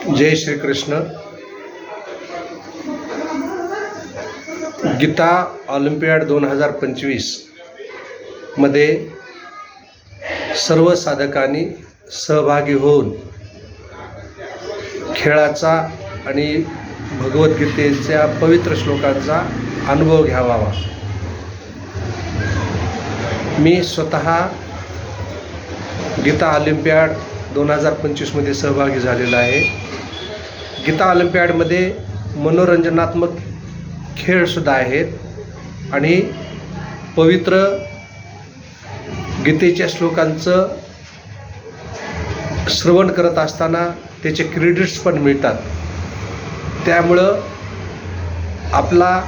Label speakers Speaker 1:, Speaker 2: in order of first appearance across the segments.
Speaker 1: जय Shri Krishna. Gita Olympiad 2025 मध्ये सर्व साधकांनी सहभागी होऊन खेळाचा आणि भगवद्गीतेच्या पवित्र श्लोकांचा अनुभव घ्यावा। मी स्वतः गीता ऑलिम्पियाड 2025 मध्ये सहभागी झालेला आहे। गीता ऑलिम्पियाडमध्ये मनोरंजनात्मक खेळसुद्धा आहेत आणि पवित्र गीतेच्या श्लोकांचं श्रवण करत असताना त्याचे क्रेडिट्स पण मिळतात। त्यामुळं आपला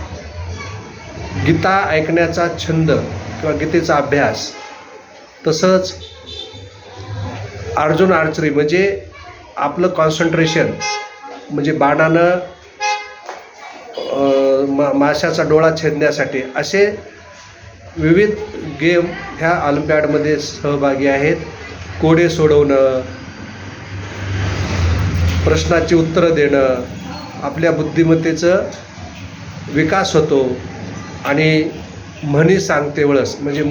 Speaker 1: गीता ऐकण्याचा छंद किंवा गीतेचा अभ्यास, तसंच अर्जुन आर्चरी म्हणजे आपलं कॉन्सन्ट्रेशन, म्हणजे बाणानं माशाचा डोळा छेदण्यासाठी असे विविध गेम ह्या ऑलिम्पियाडमध्ये सहभागी आहेत। कोडे सोडवणं, प्रश्नाची उत्तरं देणं, आपल्या बुद्धिमत्तेचं विकास होतो आणि म्हणी सांगते वेळेस, म्हणजे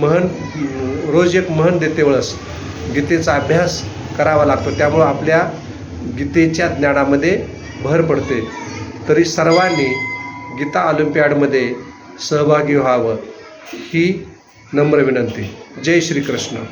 Speaker 1: रोज एक म्हण देते वेळेस गीतेचा अभ्यास करावा लागतो। त्यामुळं आपल्या गीतेच्या ज्ञानामध्ये भर पडते। तरी सर्वांनी गीता ऑलिम्पियाडमध्ये सहभागी व्हावं ही नम्र विनंती। जय श्री कृष्ण।